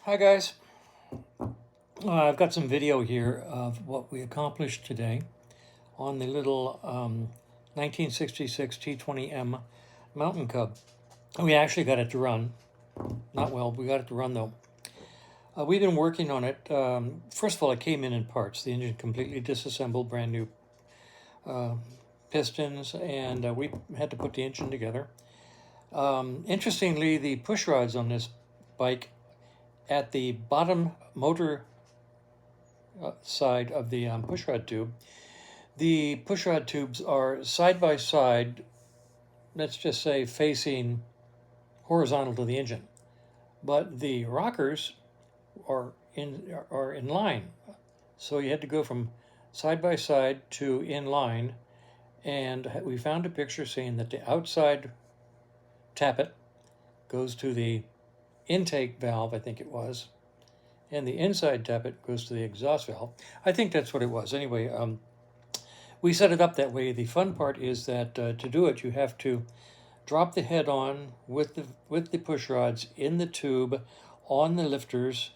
Hi guys, I've got some video here of what we accomplished today on the little 1966 T20M Mountain Cub. We actually got it to run. Not well, we got it to run though. We've been working on it. First of all, it came in parts. The engine completely disassembled, brand new pistons, and we had to put the engine together. Interestingly, the push rods on this bike at the bottom motor side of the pushrod tube, the pushrod tubes are side by side, let's just say facing horizontal to the engine, but the rockers are in line. So you had to go from side by side to in line, and we found a picture saying that the outside tappet goes to the intake valve, I think it was, and the inside tappet goes to the exhaust valve. I think that's what it was. Anyway, we set it up that way. The fun part is that to do it, you have to drop the head on with the push rods in the tube on the lifters,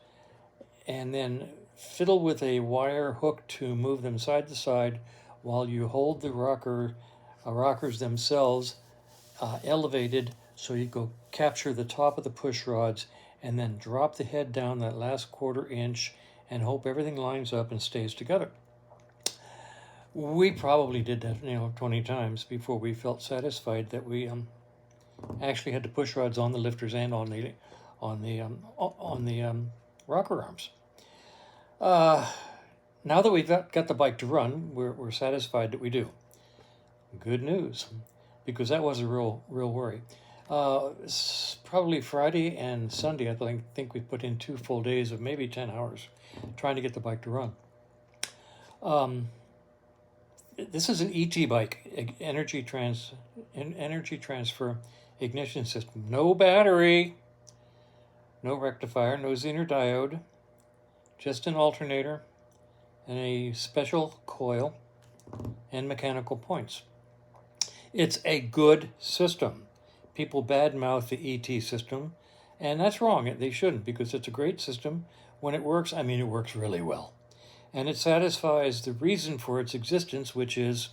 and then fiddle with a wire hook to move them side to side while you hold the rockers themselves elevated, so you go capture the top of the push rods and then drop the head down that last 1/4 inch and hope everything lines up and stays together. We probably did that 20 times before we felt satisfied that we actually had the push rods on the lifters and on the rocker arms. Now that we've got the bike to run, we're satisfied that we do. Good news, because that was a real worry. Probably Friday and Sunday, I think we put in 2 full days of maybe 10 hours trying to get the bike to run. This is an ET bike, energy transfer ignition system. No battery, no rectifier, no Zener diode, just an alternator and a special coil and mechanical points. It's a good system. People badmouth the ET system, and that's wrong. They shouldn't, because it's a great system. When it works, it works really well. And it satisfies the reason for its existence, which is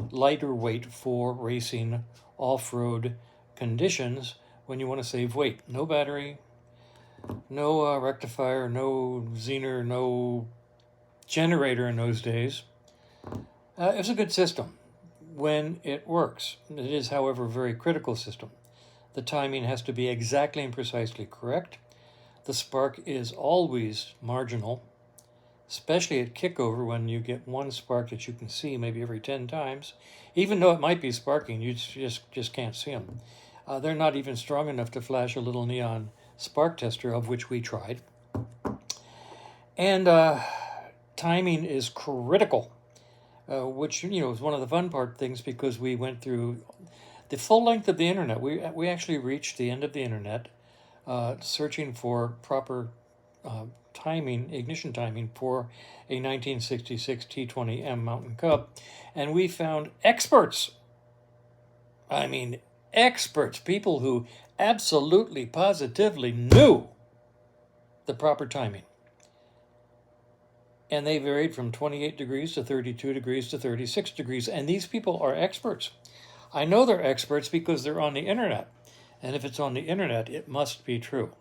lighter weight for racing off-road conditions when you want to save weight. No battery, no rectifier, no Zener, no generator in those days. It's a good system when it works. It is, however, a very critical system. The timing has to be exactly and precisely correct. The spark is always marginal, especially at kickover when you get one spark that you can see maybe every 10 times. Even though it might be sparking, you just can't see them. They're not even strong enough to flash a little neon spark tester, of which we tried. And timing is critical, which is one of the fun things, because we went through the full length of the internet. We actually reached the end of the internet, searching for proper ignition timing for a 1966 T20M Mountain Cub, and we found experts. Experts, people who absolutely, positively knew the proper timing. And they varied from 28 degrees to 32 degrees to 36 degrees, and these people are experts. I know they're experts because they're on the internet, and if it's on the internet, it must be true.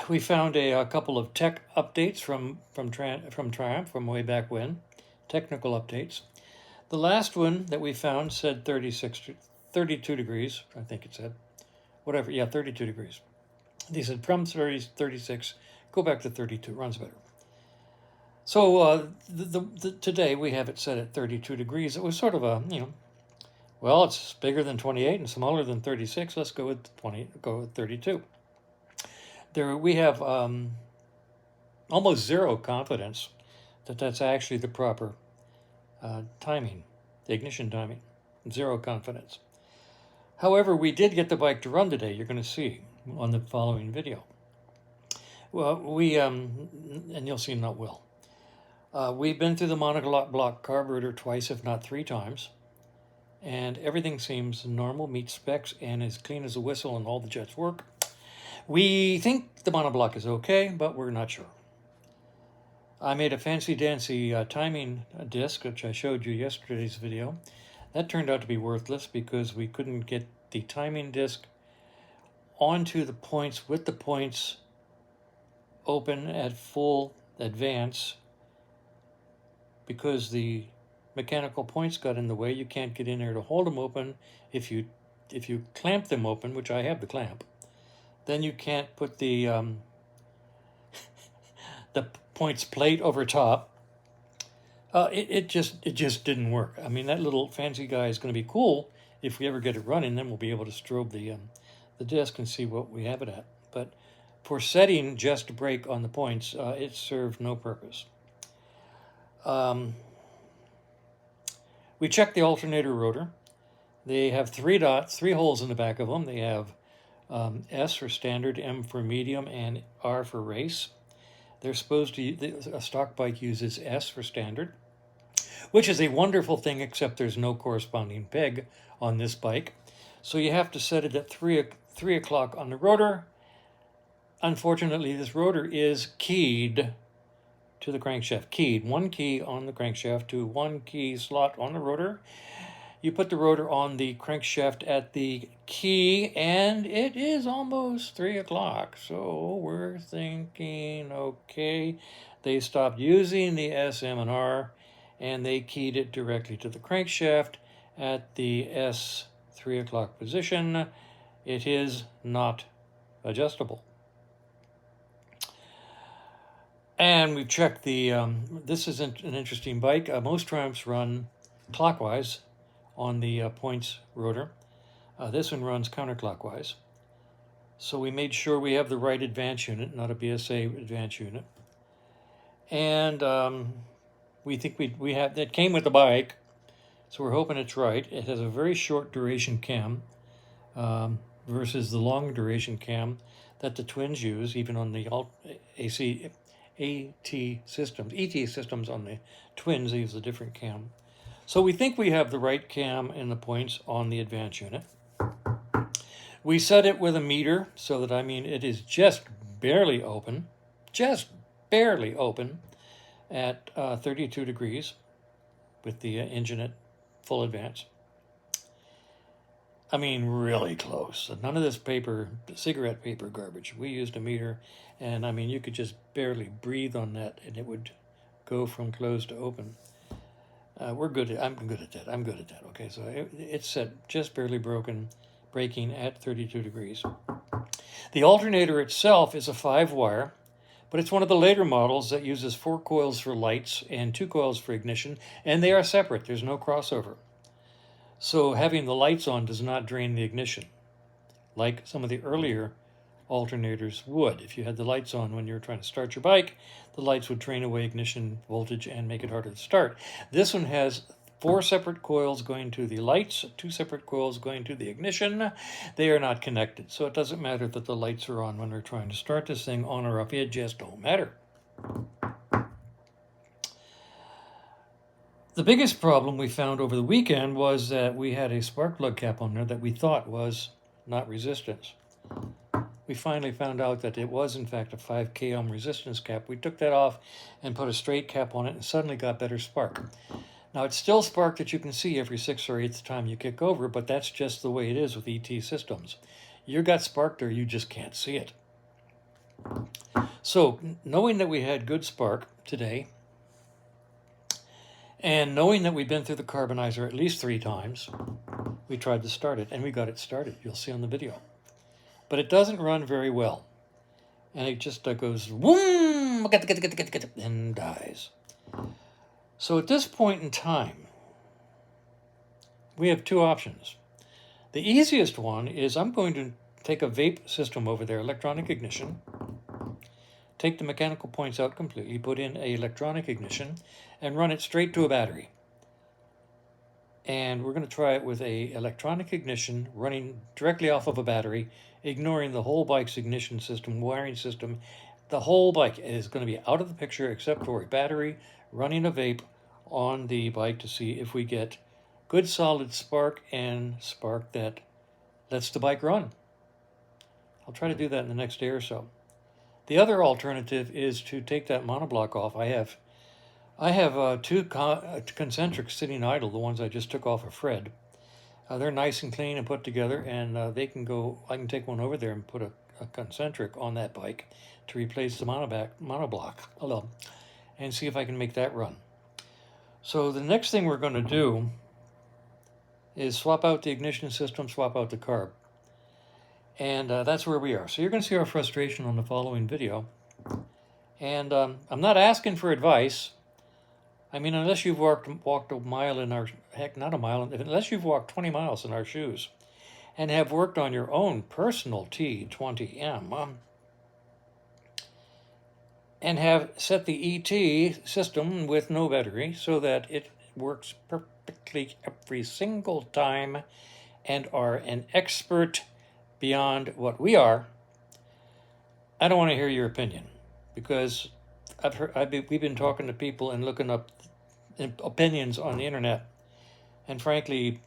We found a couple of tech updates from Triumph from way back when, technical updates. The last one that we found said 32 degrees, I think it said. 32 degrees. They said from 36, go back to 32, runs better. So today we have it set at 32 degrees. It was sort of a, well, it's bigger than 28 and smaller than 36. Let's go with 32. There we have almost zero confidence that that's actually the proper timing, the ignition timing. Zero confidence. However, we did get the bike to run today. You're going to see on the following video. Well, and you'll see not well. We've been through the monoblock carburetor twice, if not 3 times, and everything seems normal, meets specs, and as clean as a whistle, and all the jets work. We think the monoblock is okay, but we're not sure. I made a fancy-dancy timing disc, which I showed you yesterday's video. That turned out to be worthless because we couldn't get the timing disc onto the points with the points open at full advance because the mechanical points got in the way. You can't get in there to hold them open. If you clamp them open, which I have the clamp, then you can't put the the points plate over top. It just didn't work. I mean, that little fancy guy is going to be cool if we ever get it running. Then we'll be able to strobe the disc and see what we have it at. But for setting just break on the points, it served no purpose. We checked the alternator rotor. They have 3 dots, 3 holes in the back of them. They have S for standard, M for medium, and R for race. They're supposed to, a stock bike uses S for standard, which is a wonderful thing, except there's no corresponding peg on this bike. So you have to set it at 3 o'clock on the rotor. Unfortunately, this rotor is keyed to the crankshaft. Keyed, 1 key on the crankshaft to 1 key slot on the rotor. You put the rotor on the crankshaft at the key, and it is almost 3 o'clock. So we're thinking, okay, they stopped using the S, M, and R, and they keyed it directly to the crankshaft at the S 3 o'clock position. It is not adjustable. And we've checked the, this is an interesting bike. Most Triumphs run clockwise on the points rotor. This one runs counterclockwise. So we made sure we have the right advance unit, not a BSA advance unit. And we think we have, that came with the bike, so we're hoping it's right. It has a very short duration cam versus the long duration cam that the twins use, even on the AT systems on the twins, they use a different cam. So we think we have the right cam and the points on the advance unit. We set it with a meter so that, I mean, it is just barely open at 32 degrees with the engine at full advance. I mean, really close. None of this cigarette paper garbage. We used a meter, and I mean, you could just barely breathe on that, and it would go from closed to open. We're good. I'm good at that. Okay, so it's set just barely breaking at 32 degrees. The alternator itself is a 5-wire, but it's one of the later models that uses 4 coils for lights and 2 coils for ignition, and they are separate. There's no crossover. So having the lights on does not drain the ignition, like some of the earlier alternators would. If you had the lights on when you were trying to start your bike, the lights would drain away ignition voltage and make it harder to start. This one has 4 separate coils going to the lights, 2 separate coils going to the ignition. They are not connected, so it doesn't matter that the lights are on when we're trying to start this thing on or off. It just don't matter. The biggest problem we found over the weekend was that we had a spark plug cap on there that we thought was not resistance. We finally found out that it was, in fact, a 5K ohm resistance cap. We took that off and put a straight cap on it and suddenly got better spark. Now, it's still spark that you can see every 6th or 8th time you kick over, but that's just the way it is with ET systems. You got spark there, you just can't see it. So, knowing that we had good spark today, and knowing that we've been through the carbonizer at least 3 times, we tried to start it, and we got it started. You'll see on the video. But it doesn't run very well. And it just goes, whoom, and dies. So at this point in time, we have 2 options. The easiest one is I'm going to take a vape system over there, electronic ignition, take the mechanical points out completely, put in a electronic ignition, and run it straight to a battery. And we're going to try it with a electronic ignition running directly off of a battery, ignoring the whole bike's ignition system, wiring system. The whole bike is going to be out of the picture except for a battery running a vape on the bike to see if we get good solid spark and spark that lets the bike run. I'll try to do that in the next day or so. The other alternative is to take that monoblock off. I have two concentrics sitting idle, the ones I just took off of Fred. They're nice and clean and put together, and they can go. I can take one over there and put a concentric on that bike to replace the monoblock, and see if I can make that run. So the next thing we're going to do is swap out the ignition system, swap out the carb. And that's where we are. So you're going to see our frustration on the following video. And I'm not asking for advice. I mean, unless you've walked a mile in our, heck, not a mile, unless you've walked 20 miles in our shoes and have worked on your own personal T50M and have set the ET system with no battery so that it works perfectly every single time and are an expert beyond what we are, I don't want to hear your opinion, because we've been talking to people and looking up opinions on the internet, and frankly,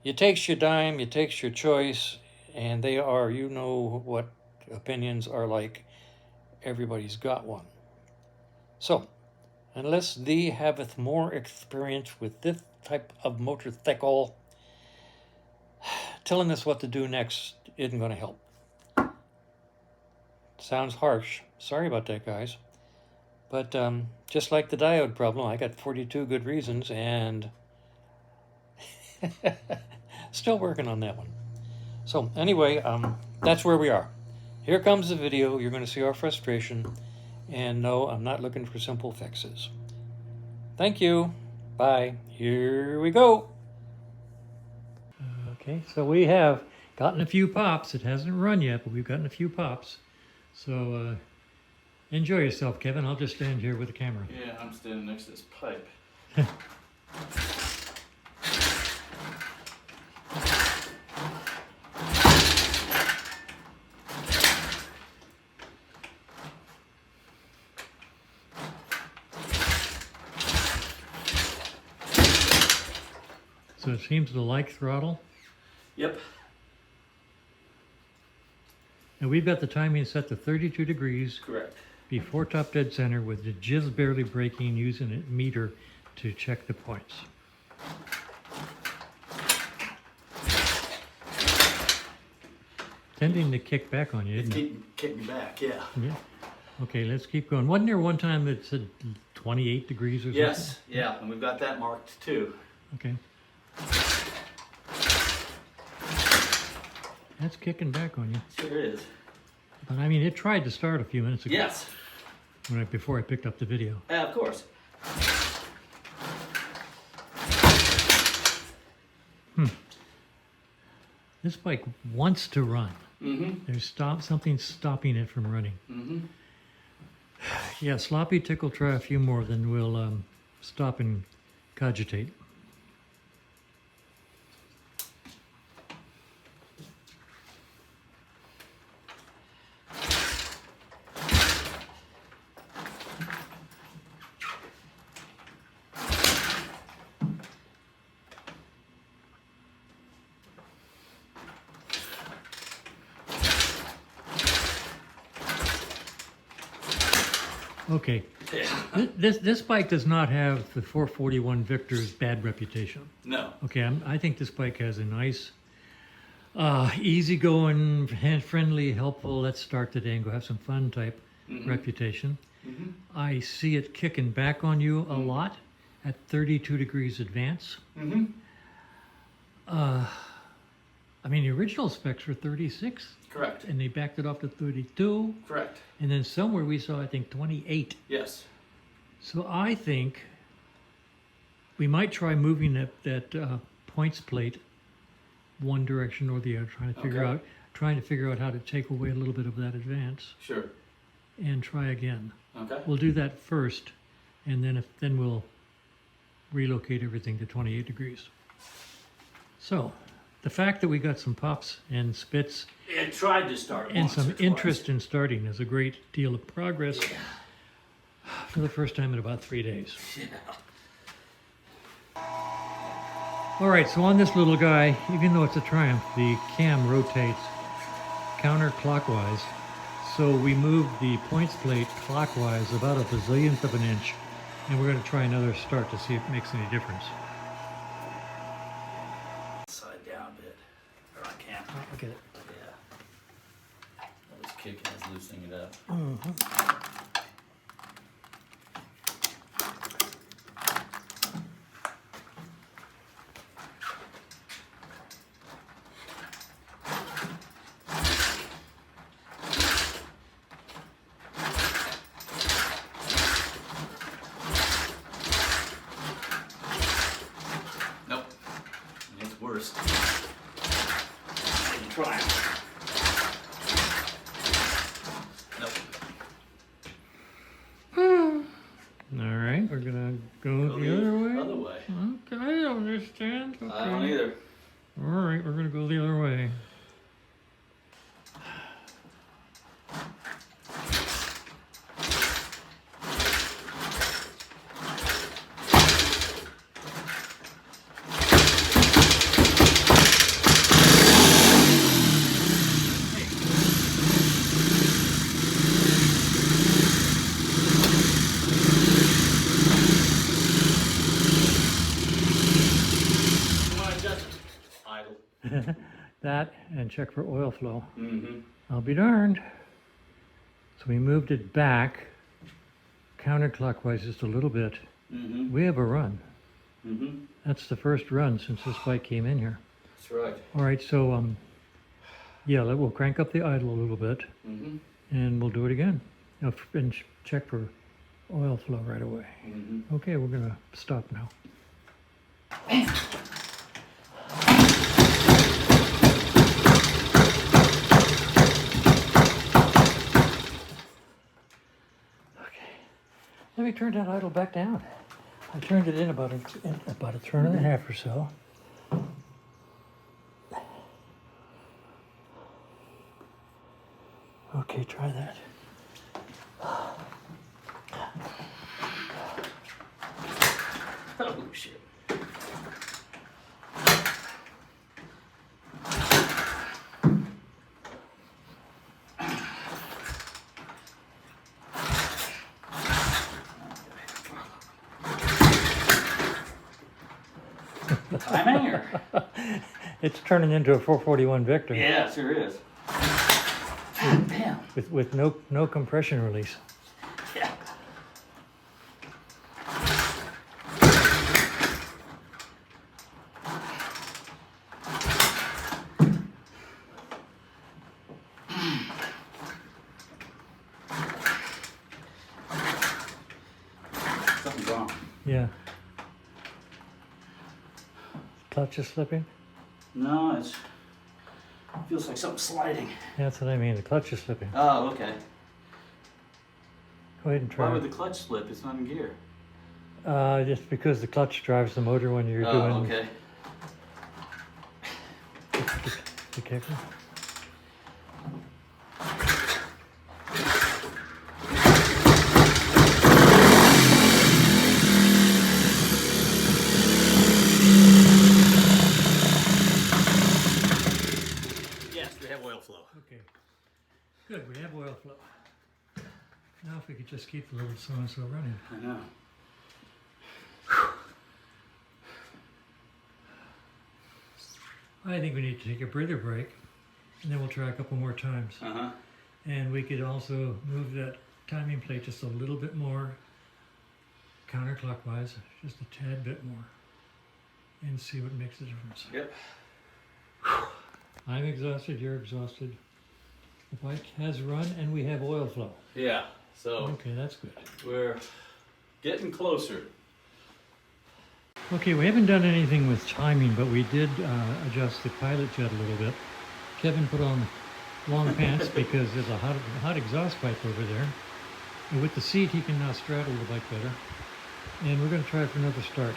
you takes your dime, you takes your choice, and they are, you know what opinions are like. Everybody's got one. So, unless thee haveth more experience with this type of motorcycle, telling us what to do next isn't going to help. Sounds harsh. Sorry about that, guys. But just like the diode problem, I got 42 good reasons, and still working on that one. So anyway, that's where we are. Here comes the video. You're going to see our frustration. And no, I'm not looking for simple fixes. Thank you. Bye. Here we go. Okay, so we have gotten a few pops. It hasn't run yet, but we've gotten a few pops. So enjoy yourself, Kevin. I'll just stand here with the camera. Yeah, I'm standing next to this pipe. So it seems to like throttle. Yep. And we've got the timing set to 32 degrees. Correct. Before top dead center with the just barely braking, using a meter to check the points. Tending to kick back on you, isn't it? Kicking back, yeah. Yeah. Okay, let's keep going. Wasn't there one time that said 28 degrees or something? Yes, yeah, and we've got that marked too. Okay. That's kicking back on you. Sure is. But I mean, it tried to start a few minutes ago. Yes. Before I picked up the video. Of course. This bike wants to run. Mm-hmm. There's something stopping it from running. Mm-hmm. Yeah, sloppy tickle. Try a few more, then we'll stop and cogitate. Okay, Yeah. this bike does not have the 441 Victor's bad reputation. No. Okay, I think this bike has a nice, easygoing, friendly, helpful, let's start the day and go have some fun type reputation. Mm-hmm. I see it kicking back on you a lot at 32 degrees advance. Mm-hmm. I mean, the original specs were 36. Correct. And they backed it off to 32. Correct. And then somewhere we saw, I think, 28. Yes. So I think we might try moving that points plate one direction or the other, trying to figure out how to take away a little bit of that advance Sure. and try again. Okay. We'll do that first, and then we'll relocate everything to 28 degrees. So the fact that we got some pops and spits It tried to start and once some or interest in starting is a great deal of progress for the first time in about 3 days. Yeah. All right, so on this little guy, even though it's a Triumph, the cam rotates counterclockwise. So we moved the points plate clockwise about a bazillionth of an inch, and we're going to try another start to see if it makes any difference. Side down a bit. Or I can't. I'll get it. Yeah. That was kicking, I was loosening it up. Nope. It's worse. Try it. Nope. All right, we're going to go the other way. Other way. Okay, I don't understand. Okay. I don't either. All right, we're going to go the other way. That and check for oil flow. I'll be darned. So we moved it back counterclockwise just a little bit. We have a run. That's the first run since this bike came in here. That's right. All right, so yeah, we'll crank up the idle a little bit, and we'll do it again. And check for oil flow right away. Okay, we're gonna stop now. Let me turn that idle back down. I turned it in about a turn and a half or so. Okay, try that. Oh shit. Timing or? It's turning into a 441 Victor. Yeah, it sure is. Damn. With no compression release. Yeah. Something's wrong. Yeah. Clutch is slipping? No, it feels like something's sliding. That's what I mean, the clutch is slipping. Oh, okay. Go ahead and try Why it. would the clutch slip? It's not in gear. Just because the clutch drives the motor when you're Oh, doing okay. the kicker. Yes, we have oil flow. Okay, good, we have oil flow. Now if we could just keep the little so-and-so running. I know. I think we need to take a breather break, and then we'll try a couple more times. And we could also move that timing plate just a little bit more counterclockwise, just a tad bit more, and see what makes a difference. Yep. I'm exhausted, you're exhausted. The bike has run and we have oil flow. Yeah, so Okay, that's good. we're getting closer. Okay, we haven't done anything with timing, but we did adjust the pilot jet a little bit. Kevin put on long pants because there's a hot exhaust pipe over there. And with the seat, he can now straddle the bike better. And we're going to try for another start.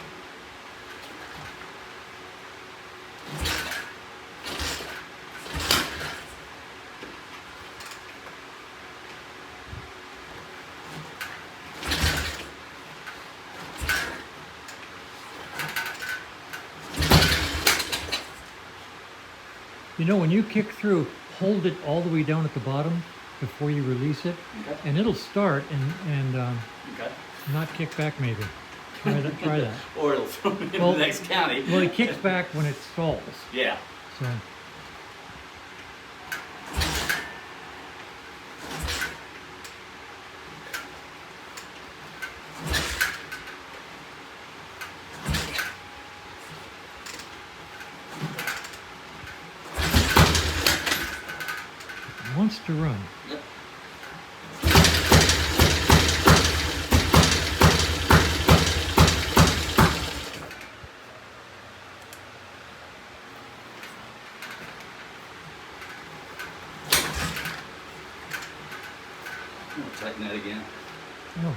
You know, when you kick through hold it all the way down at the bottom before you release it, Okay. and it'll start and Okay. not kick back maybe. Try that. Try that. Or it'll throw me in Well- the next county. Well, it kicks back when it stalls. Yeah. So. It wants to run. Yep. We'll tighten that again. Oh.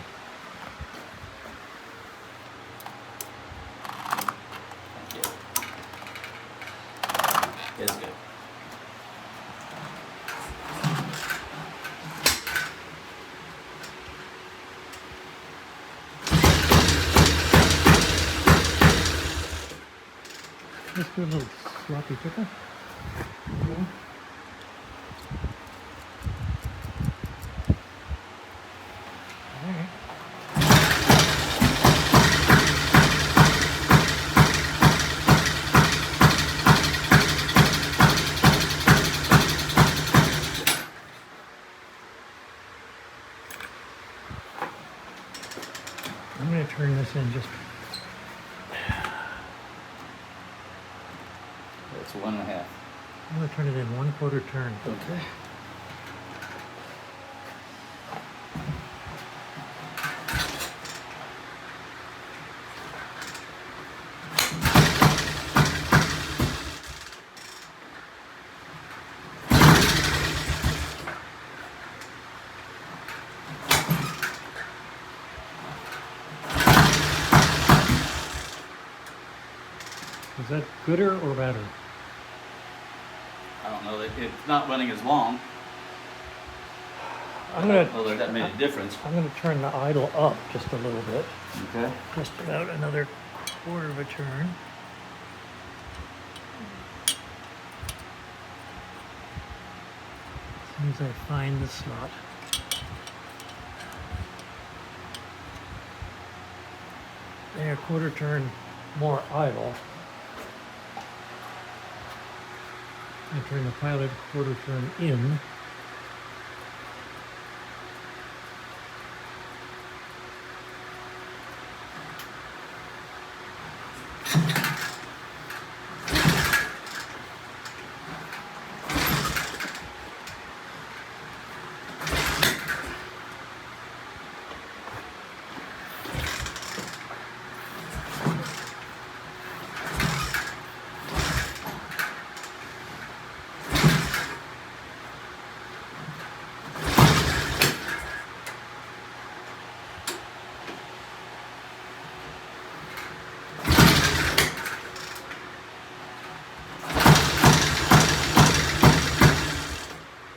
Thank you. It's good. Let's do a little sloppy pickle. Alright. I'm going to turn this in just It's 1.5. I'm going to turn it in 1/4 turn. Okay. Is that gooder or badder? I don't know. It's not running as long. I'm going Although that made a difference. to turn the idle up just a little bit. Okay. Just about another 1/4 turn. As soon as I find the slot. There, 1/4 turn more idle. I turn the pilot 1/4 turn in.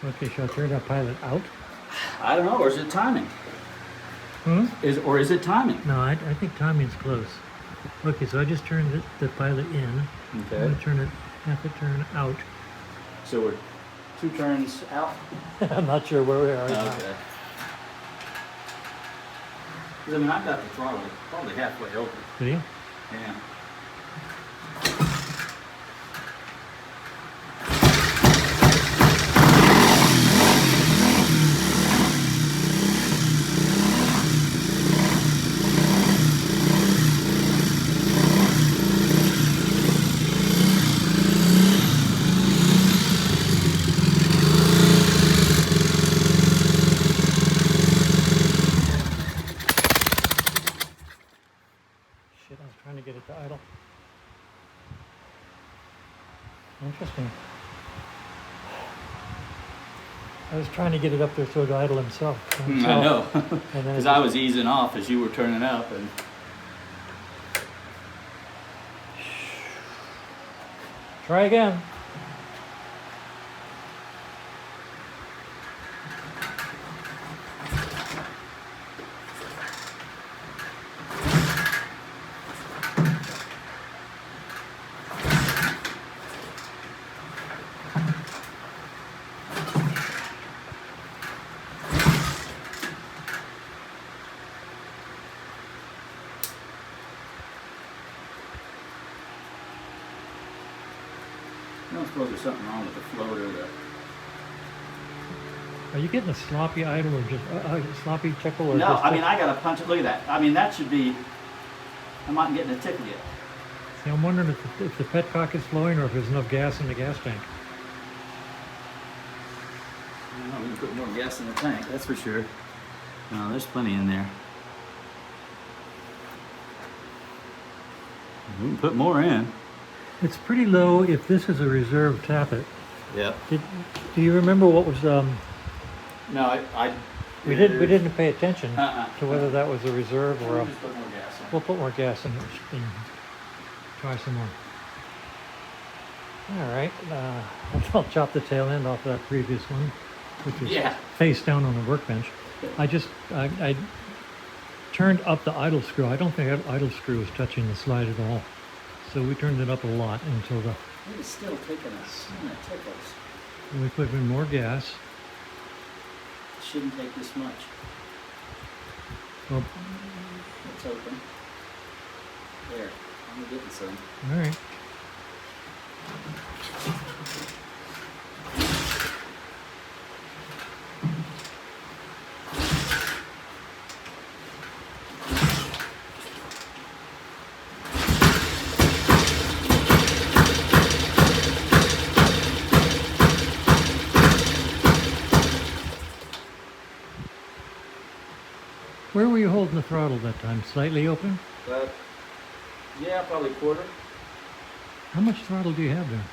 Okay, shall I turn that pilot out? I don't know. Or is it timing? Hmm? Is it timing? No, I think timing's close. Okay, so I just turned the pilot in. I'm Okay. going to turn it half a turn out. So we're 2 turns out. I'm not sure where we are right now. Okay. 'Cause I mean, I've got the throttle probably halfway open. Did you? Yeah. Shit, I was trying to get it to idle. Interesting. I was trying to get it up there so it'd idle himself. I know. And then Because it I just- was easing off as you were turning up, and Try again. don't suppose there's something wrong with the floater. Are you getting a sloppy idle or just sloppy tickle? Or No, just I mean, I got to punch it. Look at that. I mean, that should be, I'm not getting a tickle yet. See, I'm wondering if the petcock is flowing or if there's enough gas in the gas tank. I don't know, we can put more gas in the tank, that's for sure. No, there's plenty in there. We can put more in. It's pretty low if this is a reserve tappet. Yep. Do you remember what was No, we didn't pay attention to whether that was a reserve or a. Just put more gas in. We'll put more gas in and try some more. All right, I'll chop the tail end off that previous one, which is face down on the workbench. I turned up the idle screw. I don't think that idle screw was touching the slide at all. So we turned it up a lot until the. It's still taking a ton of tickles. We put in more gas. It shouldn't take this much. Well, It's open. There, I'm getting some. all right. Where were you holding the throttle that time? Slightly open? Yeah, probably quarter. How much throttle do you have there?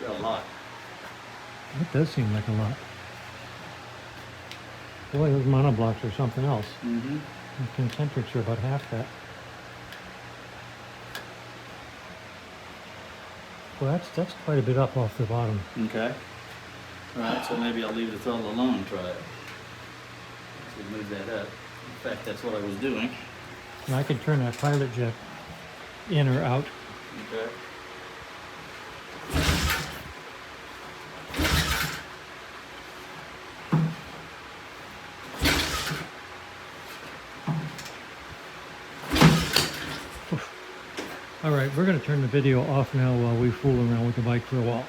Yeah, a lot. That does seem like a lot. Boy, those monoblocks are something else. Mm-hmm. The concentrics are about half that. Well, that's quite a bit up off the bottom. Okay. Alright, so maybe I'll leave the throttle alone and try it. So move that up. In fact, that's what I was doing. And I can turn that pilot jet in or out. Okay. All right, we're going to turn the video off now while we fool around with the bike for a while.